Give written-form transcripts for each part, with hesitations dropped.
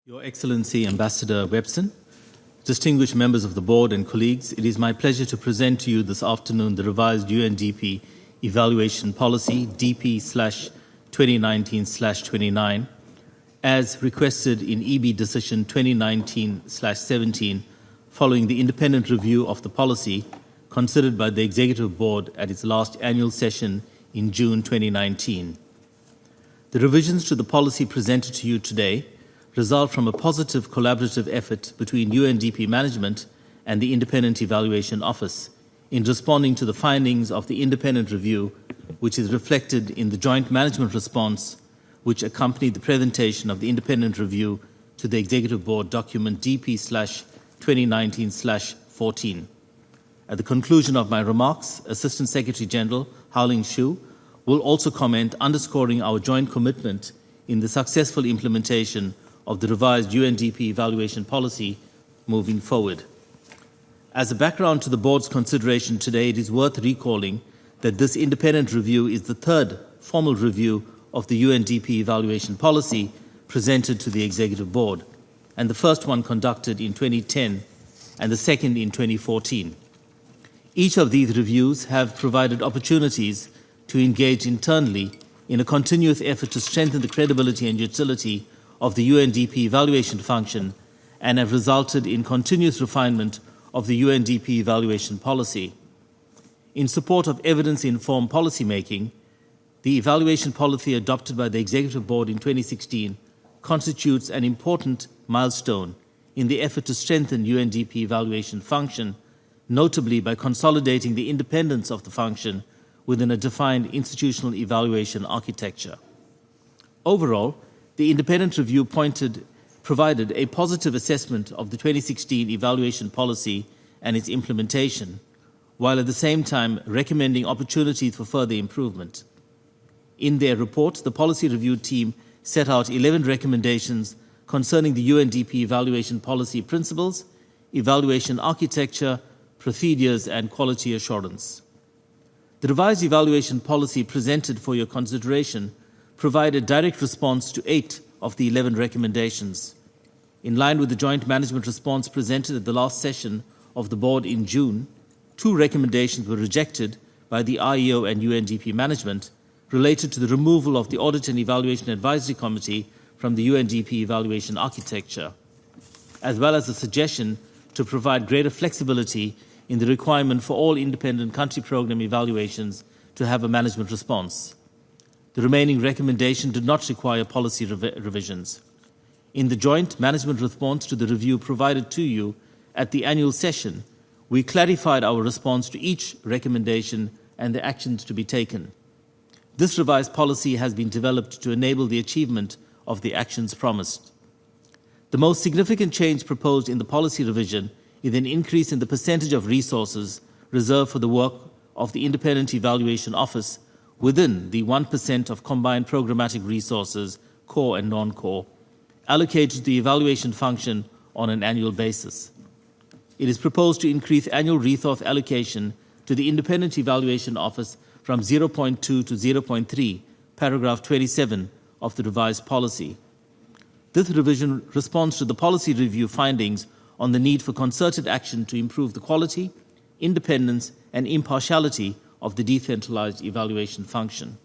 Your Excellency Ambassador Webson, distinguished members of the board and colleagues, it is my pleasure to present to you this afternoon the revised UNDP Evaluation Policy DP/2019/29 as requested in EB Decision 2019/17 following the independent review of the policy considered by the Executive Board at its last annual session in June 2019. The revisions to the policy presented to you today result from a positive collaborative effort between UNDP management and the Independent Evaluation Office in responding to the findings of the independent review, which is reflected in the joint management response which accompanied the presentation of the independent review to the Executive Board document DP/2019/14. At the conclusion of my remarks, Assistant Secretary General Howling Shu will also comment, underscoring our joint commitment in the successful implementation of the revised UNDP evaluation policy moving forward. As a background to the Board's consideration today, it is worth recalling that this independent review is the third formal review of the UNDP evaluation policy presented to the Executive Board, and the first one conducted in 2010 and the second in 2014. Each of these reviews have provided opportunities to engage internally in a continuous effort to strengthen the credibility and utility of the UNDP evaluation function and have resulted in continuous refinement of the UNDP evaluation policy. In support of evidence-informed policymaking, the evaluation policy adopted by the Executive Board in 2016 constitutes an important milestone in the effort to strengthen UNDP evaluation function, notably by consolidating the independence of the function within a defined institutional evaluation architecture. Overall, the independent review provided a positive assessment of the 2016 evaluation policy and its implementation, while at the same time recommending opportunities for further improvement. In their report, the policy review team set out 11 recommendations concerning the UNDP evaluation policy principles, evaluation architecture, procedures, and quality assurance. The revised evaluation policy presented for your consideration provided direct response to 8 of the 11 recommendations. In line with the joint management response presented at the last session of the Board in June, 2 recommendations were rejected by the IEO and UNDP management related to the removal of the Audit and Evaluation Advisory Committee from the UNDP evaluation architecture, as well as a suggestion to provide greater flexibility in the requirement for all independent country program evaluations to have a management response. The remaining recommendation did not require policy revisions. In the joint management response to the review provided to you at the annual session, we clarified our response to each recommendation and the actions to be taken. This revised policy has been developed to enable the achievement of the actions promised. The most significant change proposed in the policy revision is an increase in the percentage of resources reserved for the work of the Independent Evaluation Office within the 1% of combined programmatic resources, core and non-core, allocated to the evaluation function on an annual basis. It is proposed to increase annual resource allocation to the Independent Evaluation Office from 0.2 to 0.3, paragraph 27 of the revised policy. This revision responds to the policy review findings on the need for concerted action to improve the quality, independence, and impartiality of the decentralized evaluation function.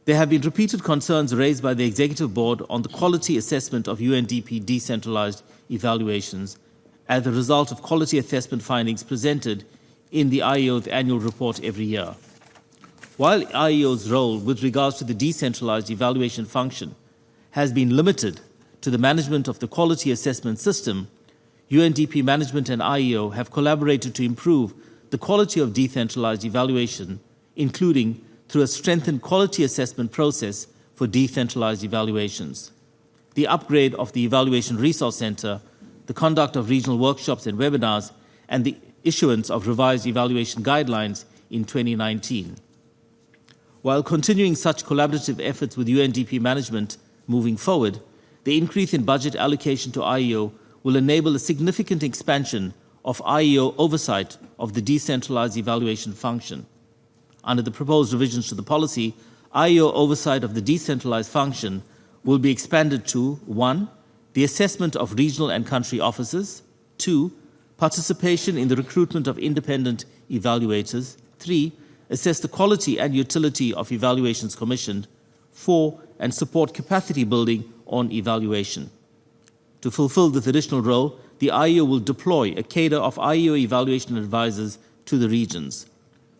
There have been repeated concerns raised by the Executive Board on the quality assessment of UNDP decentralized evaluations as a result of quality assessment findings presented in the IEO's annual report every year. While IEO's role with regards to the decentralized evaluation function has been limited to the management of the quality assessment system, UNDP management and IEO have collaborated to improve the quality of decentralized evaluation, including through a strengthened quality assessment process for decentralized evaluations, the upgrade of the Evaluation Resource Center, the conduct of regional workshops and webinars, and the issuance of revised evaluation guidelines in 2019. While continuing such collaborative efforts with UNDP management moving forward, the increase in budget allocation to IEO will enable a significant expansion of IEO oversight of the decentralized evaluation function. Under the proposed revisions to the policy, IEO oversight of the decentralized function will be expanded to 1. the assessment of regional and country officers. 2, participation in the recruitment of independent evaluators. 3, assess the quality and utility of evaluations commissioned. 4, and support capacity building on evaluation. To fulfill this additional role, the IEO will deploy a cadre of IEO evaluation advisors to the regions.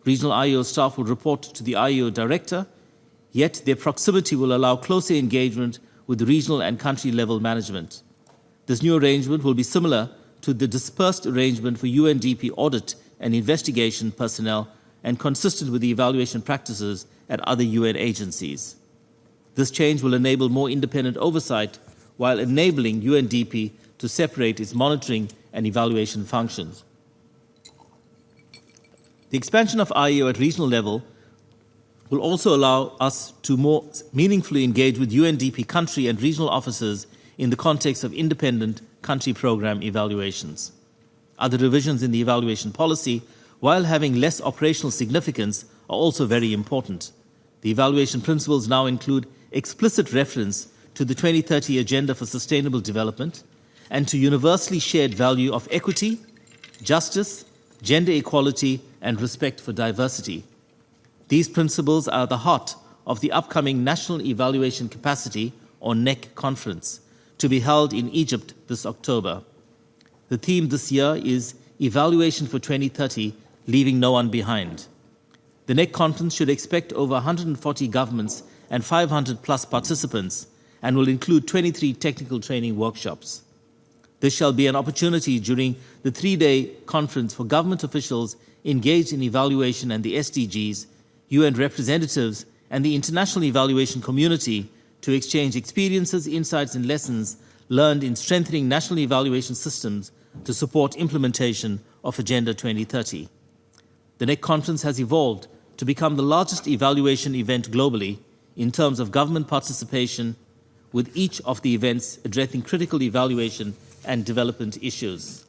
Regional IEO staff will report to the IEO director, yet their proximity will allow closer engagement with the regional and country level management. This new arrangement will be similar to the dispersed arrangement for UNDP audit and investigation personnel and consistent with the evaluation practices at other UN agencies. This change will enable more independent oversight while enabling UNDP to separate its monitoring and evaluation functions. The expansion of IEO at regional level will also allow us to more meaningfully engage with UNDP country and regional officers in the context of independent country program evaluations. Other revisions in the evaluation policy, while having less operational significance, are also very important. The evaluation principles now include explicit reference to the 2030 Agenda for Sustainable Development and to universally shared value of equity, justice, gender equality, and respect for diversity. These principles are at the heart of the upcoming National Evaluation Capacity, or NEC, conference, to be held in Egypt this October. The theme this year is Evaluation for 2030, Leaving No One Behind. The NEC conference should expect over 140 governments and 500 plus participants and will include 23 technical training workshops. This shall be an opportunity during the 3-day conference for government officials engaged in evaluation and the SDGs, UN representatives, and the international evaluation community to exchange experiences, insights, and lessons learned in strengthening national evaluation systems to support implementation of Agenda 2030. The NEC conference has evolved to become the largest evaluation event globally in terms of government participation, with each of the events addressing critical evaluation and development issues.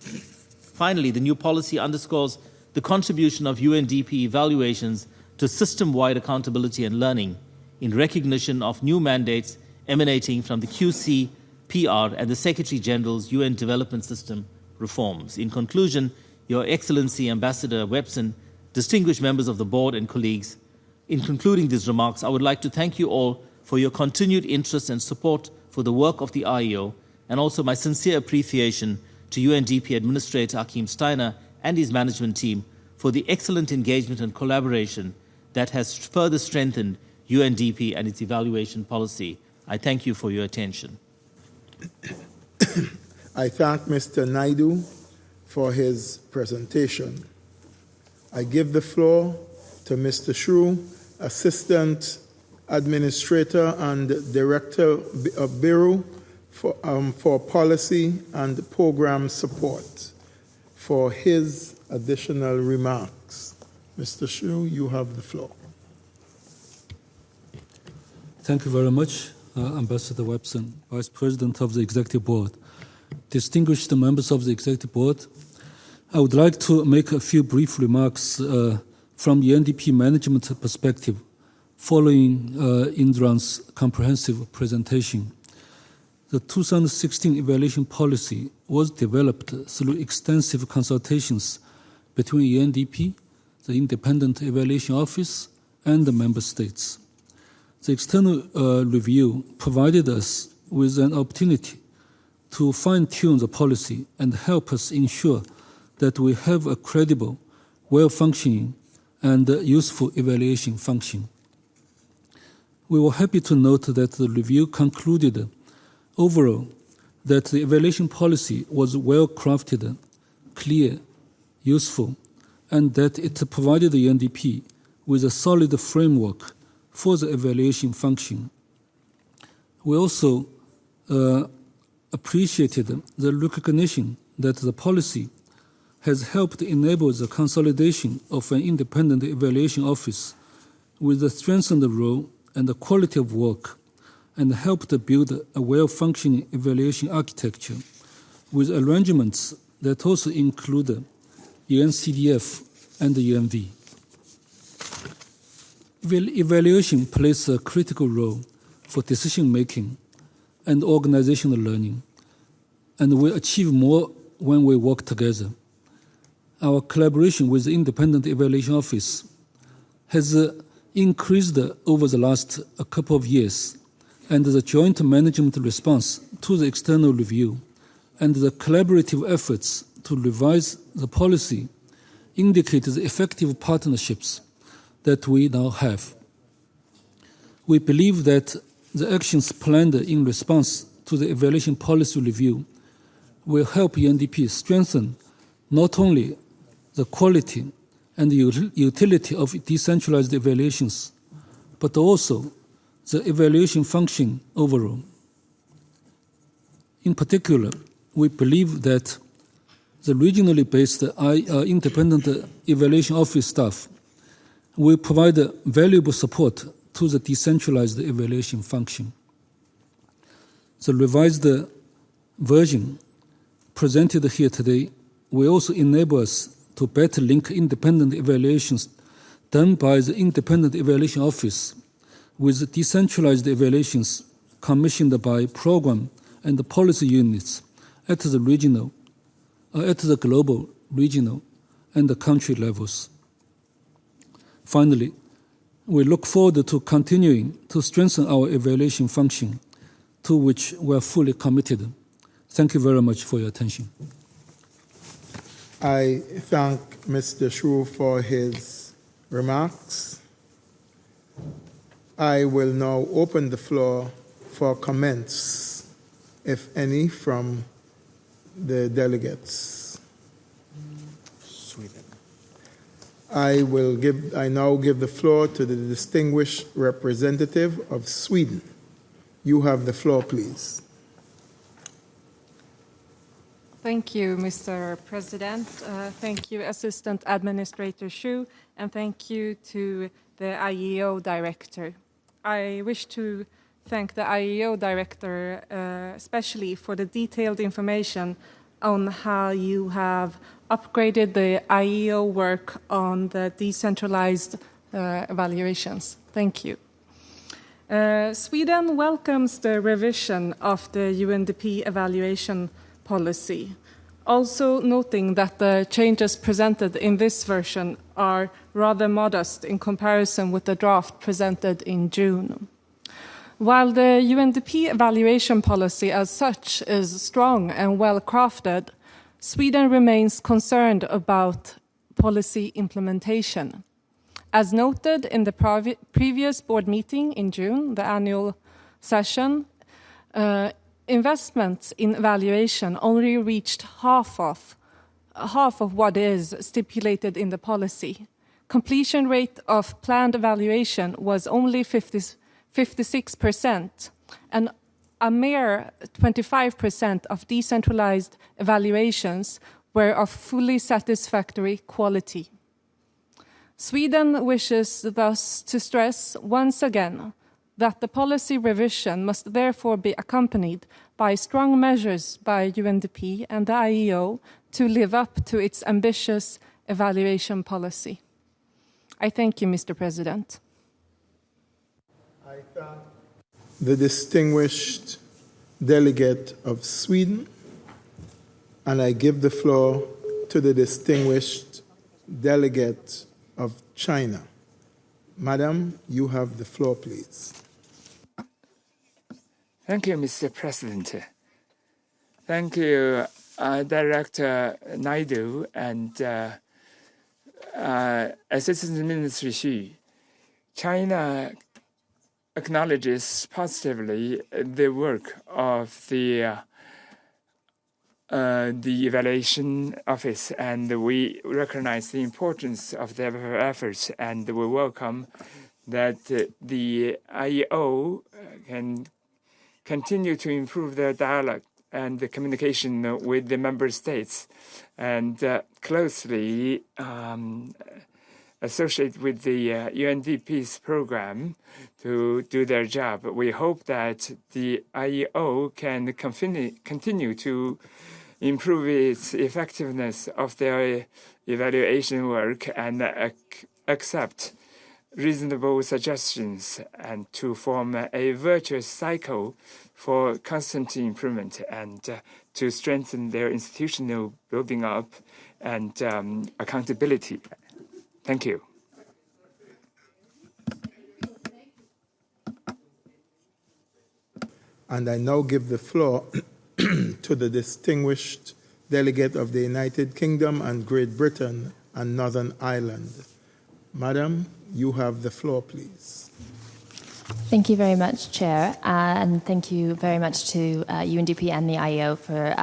Finally, the new policy underscores the contribution of UNDP evaluations to system-wide accountability and learning in recognition of new mandates emanating from the QC, PR, and the Secretary General's UN Development System reforms. In conclusion, Your Excellency Ambassador Webson, distinguished members of the board and colleagues, in concluding these remarks, I would like to thank you all for your continued interest and support for the work of the IEO, and also my sincere appreciation to UNDP Administrator Akim Steiner and his management team for the excellent engagement and collaboration that has further strengthened UNDP and its evaluation policy. I thank you for your attention. I thank Mr. Naidu for his presentation. I give the floor to Mr. Shrew, Assistant Administrator and Director of Bureau for Policy and Program Support, for his additional remarks. Mr. Shrew, you have the floor. Thank you very much, Ambassador Webson, Vice President of the Executive Board. Distinguished members of the Executive Board, I would like to make a few brief remarks from the UNDP management perspective following Indran's comprehensive presentation. The 2016 evaluation policy was developed through extensive consultations between UNDP, the Independent Evaluation Office, and the member states. The external review provided us with an opportunity to fine-tune the policy and help us ensure that we have a credible, well-functioning, and useful evaluation function. We were happy to note that the review concluded overall that the evaluation policy was well-crafted, clear, useful, and that it provided the UNDP with a solid framework for the evaluation function. We also appreciated the recognition that the policy has helped enable the consolidation of an independent evaluation office with a strengthened role and the quality of work, and helped build a well-functioning evaluation architecture with arrangements that also include UNCDF and the UNV. Evaluation plays a critical role for decision-making and organizational learning, and we achieve more when we work together. Our collaboration with the Independent Evaluation Office has increased over the last couple of years, and the joint management response to the external review and the collaborative efforts to revise the policy indicate the effective partnerships that we now have. We believe that the actions planned in response to the evaluation policy review will help UNDP strengthen not only the quality and the utility of decentralized evaluations, but also the evaluation function overall. In particular, we believe that the regionally based independent evaluation office staff will provide valuable support to the decentralized evaluation function. The revised version presented here today will also enable us to better link independent evaluations done by the Independent Evaluation Office with decentralized evaluations commissioned by program and policy units at the regional, at the global, regional, and the country levels. Finally, we look forward to continuing to strengthen our evaluation function, to which we are fully committed. Thank you very much for your attention. I thank Mr. Shrew for his remarks. I will now open the floor for comments, if any, from the delegates. Sweden. I now give the floor to the distinguished representative of Sweden. You have the floor, please. Thank you, Mr. President. Thank you, Assistant Administrator Xu, and thank you to the IEO Director. I wish to thank the IEO Director especially for the detailed information on how you have upgraded the IEO work on the decentralized evaluations. Thank you. Sweden welcomes the revision of the UNDP evaluation policy, also noting that the changes presented in this version are rather modest in comparison with the draft presented in June. While the UNDP evaluation policy as such is strong and well crafted, Sweden remains concerned about policy implementation. As noted in the previous board meeting in June, the annual session, investments in evaluation only reached half of what is stipulated in the policy. Completion rate of planned evaluation was only 56%, and a mere 25% of decentralized evaluations were of fully satisfactory quality. Sweden wishes thus to stress once again that the policy revision must therefore be accompanied by strong measures by UNDP and the IEO to live up to its ambitious evaluation policy. I thank you, Mr. President. I thank the distinguished delegate of Sweden, and I give the floor to the distinguished delegate of China. Madam, you have the floor, please. Thank you, Mr. President. Thank you, Director Naidu and Assistant Minister Xu. China acknowledges positively the work of the evaluation office, and we recognize the importance of their efforts, and we welcome that the IEO can continue to improve their dialogue and the communication with the member states, and closely associate with the UNDP's program to do their job. We hope that the IEO can continue to improve its effectiveness of their evaluation work and accept reasonable suggestions and to form a virtuous cycle for constant improvement and to strengthen their institutional building up and accountability. Thank you. And I now give the floor to the distinguished delegate of the United Kingdom and Great Britain and Northern Ireland. Madam, you have the floor, please. Thank you very much, Chair, and thank you very much to UNDP and the IEO for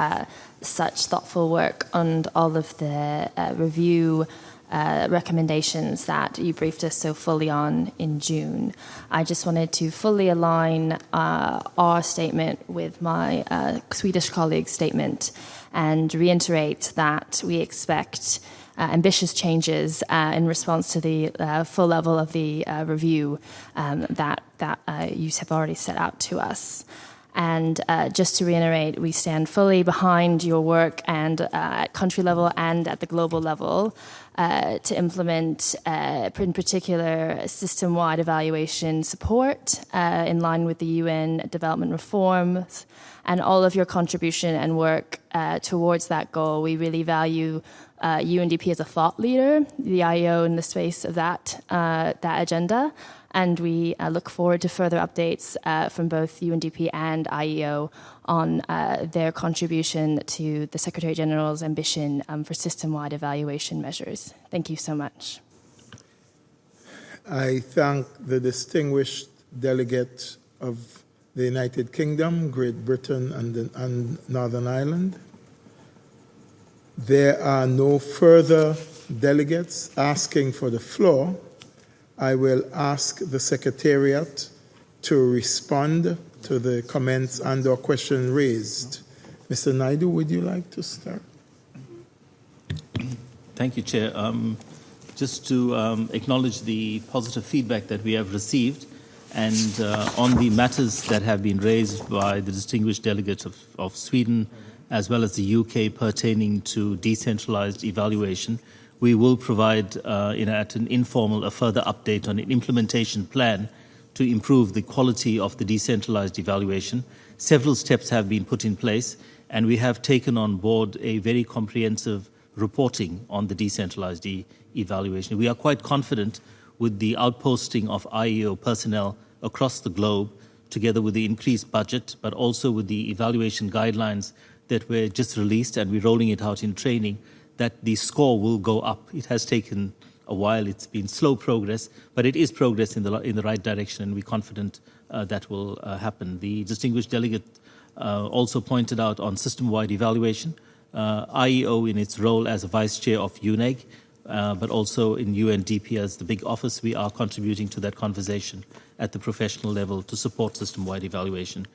such thoughtful work on all of the review recommendations that you briefed us so fully on in June. I just wanted to fully align our statement with my Swedish colleague's statement and reiterate that we expect ambitious changes in response to the full level of the review that you have already set out to us. And just to reiterate, we stand fully behind your work and at country level and at the global level to implement, in particular, system-wide evaluation support in line with the UN development reforms and all of your contribution and work towards that goal. We really value UNDP as a thought leader, the IEO in the space of that agenda. And we look forward to further updates from both UNDP and IEO on their contribution to the Secretary General's ambition for system-wide evaluation measures. Thank you so much. I thank the distinguished delegate of the United Kingdom, Great Britain, and Northern Ireland. There are no further delegates asking for the floor. I will ask the Secretariat to respond to the comments and/or question raised. Mr. Naidu, would you like to start? Thank you, Chair. Just to acknowledge the positive feedback that we have received and on the matters that have been raised by the distinguished delegates of Sweden as well as the UK pertaining to decentralized evaluation, we will provide at an informal a further update on an implementation plan to improve the quality of the decentralized evaluation. Several steps have been put in place, and we have taken on board a very comprehensive reporting on the decentralized evaluation. We are quite confident with the outposting of IEO personnel across the globe, together with the increased budget, but also with the evaluation guidelines that were just released, and we're rolling it out in training, that the score will go up. It has taken a while. It's been slow progress, but it is progress in the right direction, and we're confident that will happen. The distinguished delegate also pointed out on system-wide evaluation, IEO in its role as a vice chair of UNEG, but also in UNDP as the big office, we are contributing to that conversation at the professional level to support system-wide evaluation.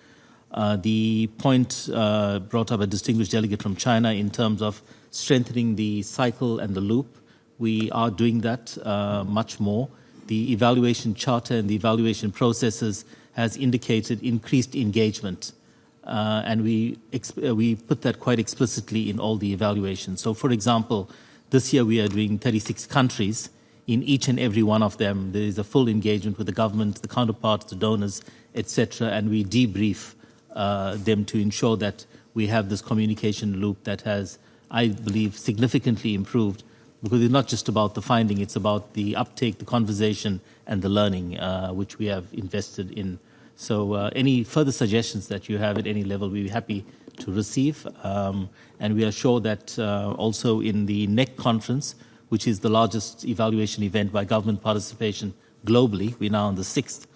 The point brought up a distinguished delegate from China in terms of strengthening the cycle and the loop. We are doing that much more. The evaluation charter and the evaluation processes has indicated increased engagement, and we put that quite explicitly in all the evaluations. So, for example, this year we are doing 36 countries. In each and every one of them, there is a full engagement with the government, the counterparts, the donors, etc., and we debrief them to ensure that we have this communication loop that has, I believe, significantly improved, because it's not just about the finding, it's about the uptake, the conversation, and the learning, which we have invested in. So any further suggestions that you have at any level, we'll be happy to receive. And we are sure that also in the NEC conference, which is the largest evaluation event by government participation globally, we're now on the 6th,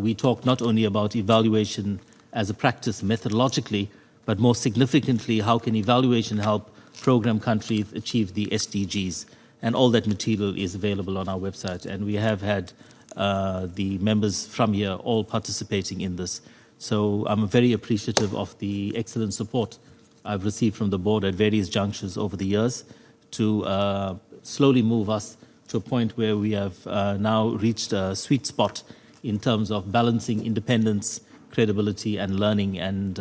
we talk not only about evaluation as a practice methodologically, but more significantly, how can evaluation help program countries achieve the SDGs? And all that material is available on our website. And we have had the members from here all participating in this. So I'm very appreciative of the excellent support I've received from the board at various junctures over the years to slowly move us to a point where we have now reached a sweet spot in terms of balancing independence, credibility, and learning, and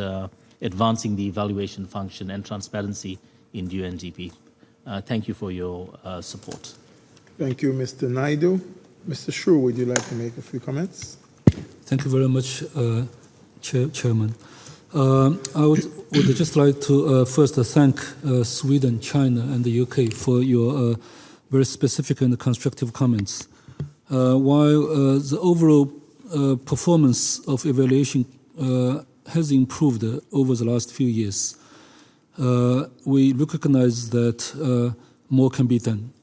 advancing the evaluation function and transparency in UNDP. Thank you for your support. Thank you, Mr. Naidu. Mr. Shrew, would you like to make a few comments? Thank you very much, Chairman. I would just like to first thank Sweden, China, and the UK for your very specific and constructive comments. While the overall performance of evaluation has improved over the last few years, we recognize that more can be done.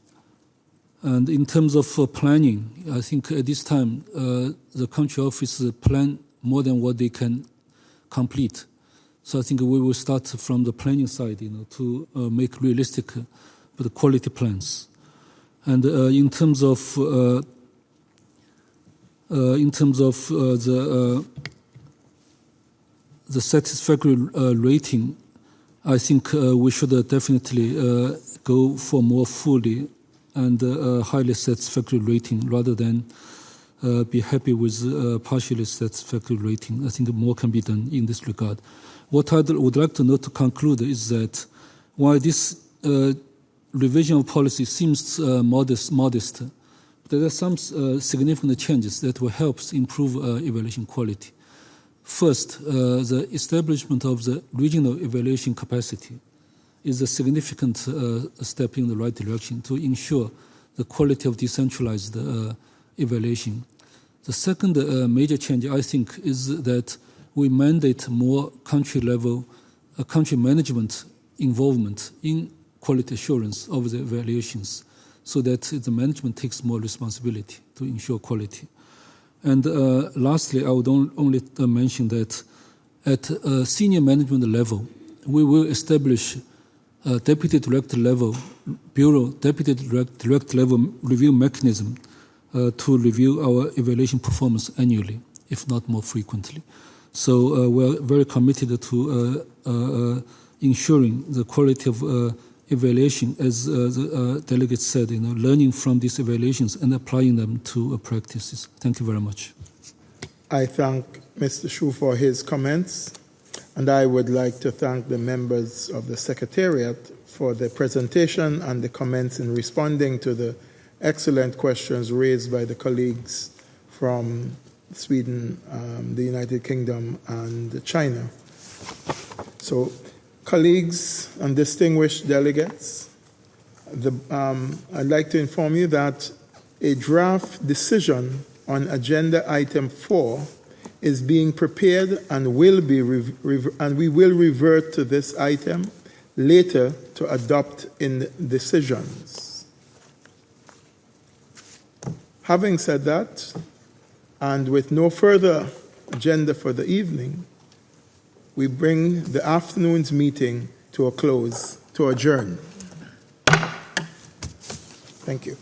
And in terms of planning, I think at this time, the country office plan more than what they can complete. So I think we will start from the planning side, to make realistic but quality plans. And in terms of the satisfactory rating, I think we should definitely go for more fully and highly satisfactory rating rather than be happy with partially satisfactory rating. I think more can be done in this regard. What I would like to note to conclude is that while this revision of policy seems modest, there are some significant changes that will help improve evaluation quality. First, the establishment of the regional evaluation capacity is a significant step in the right direction to ensure the quality of decentralized evaluation. The second major change, I think, is that we mandate more country management involvement in quality assurance of the evaluations so that the management takes more responsibility to ensure quality. And lastly, I would only mention that at senior management level, we will establish deputy director level bureau, deputy director level review mechanism to review our evaluation performance annually, if not more frequently. So we're very committed to ensuring the quality of evaluation, as the delegate said, learning from these evaluations and applying them to practices. Thank you very much. I thank Mr. Shrew for his comments, and I would like to thank the members of the Secretariat for the presentation and the comments in responding to the excellent questions raised by the colleagues from Sweden, the United Kingdom, and China. So, colleagues and distinguished delegates, I'd like to inform you that a draft decision on agenda item 4 is being prepared and we will revert to this item later to adopt in decisions. Having said that, and with no further agenda for the evening, we bring the afternoon's meeting to a close, to adjourn. Thank you.